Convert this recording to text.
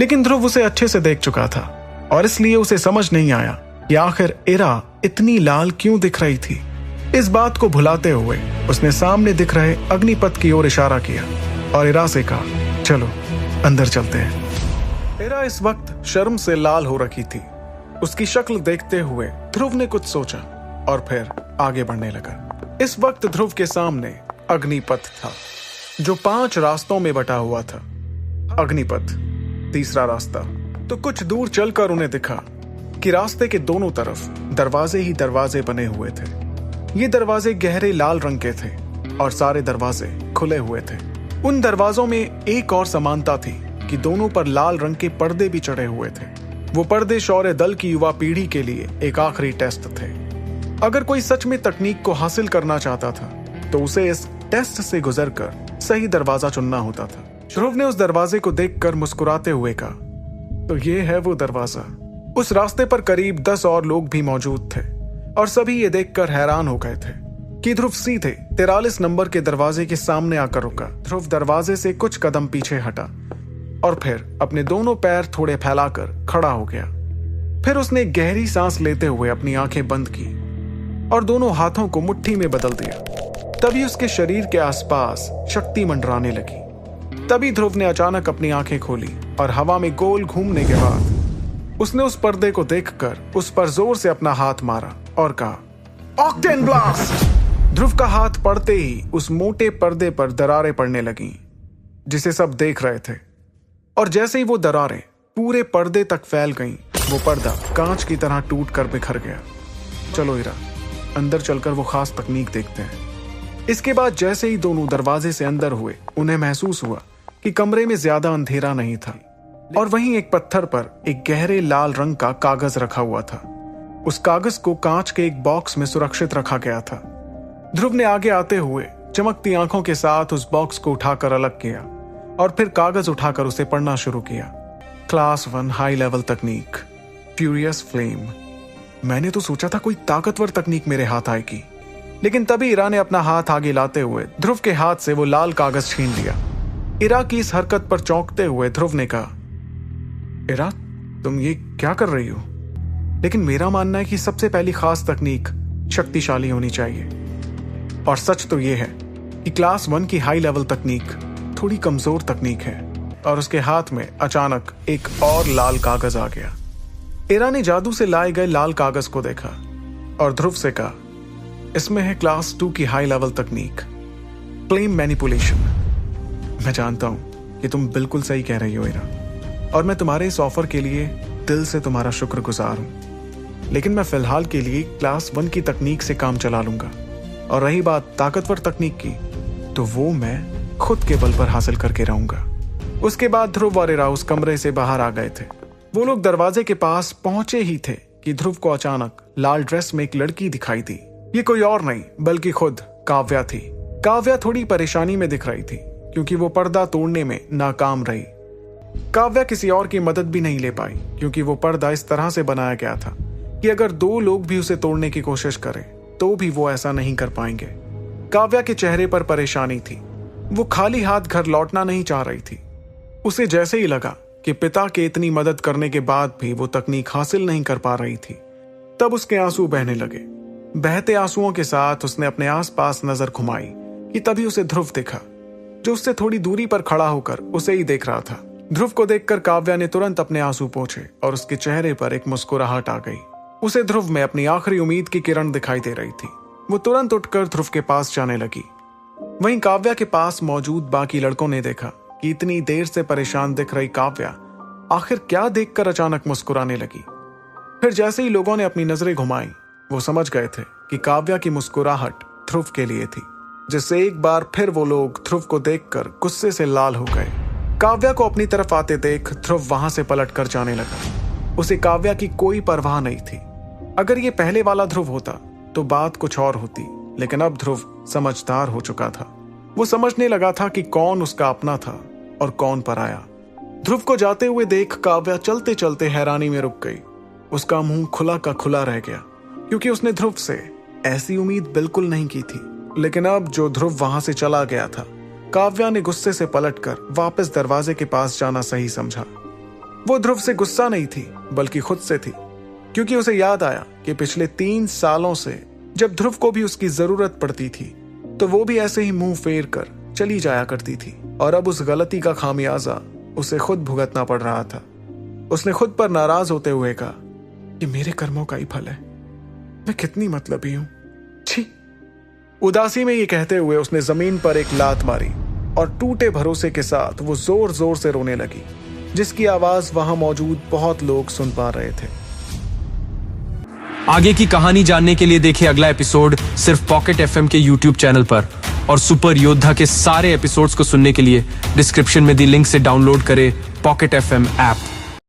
लेकिन ध्रुव उसे अच्छे से देख चुका था और इसलिए उसे समझ नहीं आया कि आखिर इरा इतनी लाल क्यों दिख रही थी। इस बात को भुलाते हुए उसने सामने दिख रहे अग्निपथ की ओर इशारा किया और इरा से कहा, चलो अंदर चलते हैं। इरा इस वक्त शर्म से लाल हो रखी थी। उसकी शक्ल देखते हुए ध्रुव ने कुछ सोचा और फिर आगे बढ़ने लगा। इस वक्त ध्रुव के सामने अग्निपथ था जो 5 रास्तों में बटा हुआ था। अग्निपथ, तीसरा रास्ता। तो कुछ दूर चलकर उन्हें दिखा कि रास्ते के दोनों तरफ दरवाजे ही दरवाजे बने हुए थे। ये दरवाजे गहरे लाल रंग के थे और सारे दरवाजे खुले हुए थे। उन दरवाजों में एक और समानता थी कि दोनों पर लाल रंग के पर्दे भी चढ़े हुए थे। वो पर्दे शौर्य दल की युवा पीढ़ी के लिए एक आखिरी टेस्ट थे। अगर कोई सच में तकनीक को हासिल करना चाहता था तो उसे इस टेस्ट से गुजरकर सही दरवाजा चुनना होता था। ध्रुव ने उस दरवाजे को देखकर मुस्कुराते हुए कहा, तो ये है वो दरवाजा। उस रास्ते पर करीब 10 और लोग भी मौजूद थे और सभी ये देखकर हैरान हो गए थे कि ध्रुव सीधे 43 नंबर के दरवाजे के सामने आकर रुका। ध्रुव दरवाजे से कुछ कदम पीछे हटा और फिर अपने दोनों पैर थोड़े फैलाकर खड़ा हो गया। फिर उसने गहरी सांस लेते हुए अपनी आंखें बंद की और दोनों हाथों को मुट्ठी में बदल दिया। तभी उसके शरीर के आसपास शक्ति मंडराने लगी। तभी ध्रुव ने अचानक अपनी आंखें खोली और हवा में गोल घूमने के बाद उसने उस पर्दे को देखकर उस पर जोर से अपना हाथ मारा और कहा, ऑक्टेन ब्लास्ट। ध्रुव का हाथ पड़ते ही उस मोटे पर्दे पर दरारें पड़ने लगीं, जिसे सब देख रहे थे। और जैसे ही वो दरारें पूरे पर्दे तक फैल गईं, वो पर्दा कांच की तरह टूट कर बिखर गया। चलो इरा, अंदर चलकर वो खास तकनीक देखते हैं। इसके बाद जैसे ही दोनों दरवाजे से अंदर हुए, उन्हें महसूस हुआ कि कमरे में ज्यादा अंधेरा नहीं था और वहीं एक पत्थर पर एक गहरे लाल रंग का कागज रखा हुआ था। उस कागज को कांच के एक बॉक्स में सुरक्षित रखा गया था। ध्रुव ने आगे आते हुए चमकती आंखों के साथ उस बॉक्स को उठाकर अलग किया और फिर कागज उठाकर उसे पढ़ना शुरू किया। क्लास 1 हाई लेवल तकनीक, फ्यूरियस फ्लेम। मैंने तो सोचा था कोई ताकतवर तकनीक मेरे हाथ आएगी, लेकिन तभी इरा ने अपना हाथ आगे लाते हुए ध्रुव के हाथ से वो लाल कागज छीन लिया। इरा की इस हरकत पर चौंकते हुए ध्रुव ने कहा, इरा, तुम ये क्या कर रही हो? लेकिन मेरा मानना है कि सबसे पहली खास तकनीक शक्तिशाली होनी चाहिए। और सच तो ये है कि क्लास 1 की हाई लेवल तकनीक थोड़ी कमजोर तकनीक है। और उसके हाथ में अचानक एक और लाल कागज आ गया। इरा ने जादू से लाए गए लाल कागज को देखा और ध्रुव से कहा, इसमें है क्लास 2 की हाई लेवल तकनीक, फ्लेम मैनिपुलेशन। मैं जानता हूं कि तुम बिल्कुल सही कह रही हो इरा, और मैं तुम्हारे इस ऑफर के लिए दिल से तुम्हारा शुक्रगुजार हूं। लेकिन मैं फिलहाल के लिए क्लास 1 की तकनीक से काम चला लूंगा। और रही बात ताकतवर तकनीक की, तो वो मैं खुद के बल पर हासिल करके रहूंगा। उसके बाद ध्रुव और इरा उस कमरे से बाहर आ गए थे। वो लोग दरवाजे के पास पहुंचे ही थे कि ध्रुव को अचानक लाल ड्रेस में एक लड़की दिखाई दी। ये कोई और नहीं बल्कि खुद काव्या थी। काव्या थोड़ी परेशानी में दिख रही थी क्योंकि वो पर्दा तोड़ने में नाकाम रही। काव्या किसी और की मदद भी नहीं ले पाई क्योंकि वो पर्दा इस तरह से बनाया गया था कि अगर 2 लोग भी उसे तोड़ने की कोशिश करें तो भी वो ऐसा नहीं कर पाएंगे। काव्या के चेहरे पर परेशानी थी। वो खाली हाथ घर लौटना नहीं चाह रही थी। उसे जैसे ही लगा कि पिता के इतनी मदद करने के बाद भी वो तकनीक हासिल नहीं कर पा रही थी, तब उसके आंसू बहने लगे। बहते आंसुओं के साथ उसने अपने आसपास नजर घुमाई कि तभी उसे ध्रुव दिखा, जो उससे थोड़ी दूरी पर खड़ा होकर उसे ही देख रहा था। ध्रुव को देखकर काव्या ने तुरंत अपने आंसू पोंछे और उसके चेहरे पर एक मुस्कुराहट आ गई। उसे ध्रुव में अपनी आखिरी उम्मीद की किरण दिखाई दे रही थी। वो तुरंत उठकर ध्रुव के पास जाने लगी। वहीं काव्या के पास मौजूद बाकी लड़कों ने देखा कि इतनी देर से परेशान दिख रही काव्या आखिर क्या देखकर अचानक मुस्कुराने लगी। फिर जैसे ही लोगों ने अपनी नजरें घुमाई, वो समझ गए थे कि काव्या की मुस्कुराहट ध्रुव के लिए थी, जिससे एक बार फिर वो लोग ध्रुव को देखकर गुस्से से लाल हो गए। काव्या को अपनी तरफ आते देख ध्रुव वहां से पलटकर जाने लगा। उसे काव्या की कोई परवाह नहीं थी। अगर ये पहले वाला ध्रुव होता तो बात कुछ और होती, लेकिन अब ध्रुव समझदार हो चुका था। वो समझने लगा था कि कौन उसका अपना था और कौन पराया। ध्रुव को जाते हुए देख काव्या चलते चलते हैरानी में रुक गई। उसका मुंह खुला का खुला रह गया क्योंकि उसने ध्रुव से ऐसी उम्मीद बिल्कुल नहीं की थी। लेकिन अब जो ध्रुव वहां से चला गया था, काव्या ने गुस्से से पलटकर वापस दरवाजे के पास जाना सही समझा। वो ध्रुव से गुस्सा नहीं थी बल्कि खुद से थी, क्योंकि उसे याद आया कि पिछले 3 सालों से जब ध्रुव को भी उसकी जरूरत पड़ती थी तो वो भी ऐसे ही मुंह फेर कर चली जाया करती थी, और अब उस गलती का खामियाजा उसे खुद भुगतना पड़ रहा था। उसने खुद पर नाराज होते हुए कहा कि मेरे कर्मों का ही फल है, मैं कितनी मतलबी हूं, छी। उदासी में ये कहते हुए उसने जमीन पर एक लात मारी और टूटे भरोसे के साथ वो जोर जोर से रोने लगी, जिसकी आवाज वहां मौजूद बहुत लोग सुन पा रहे थे। आगे की कहानी जानने के लिए देखिए अगला एपिसोड सिर्फ पॉकेट एफएम के YouTube चैनल पर, और सुपर योद्धा के सारे एपिसोड्स को सुनने के लिए डिस्क्रिप्शन में दी लिंक से डाउनलोड करें पॉकेट एफएम ऐप।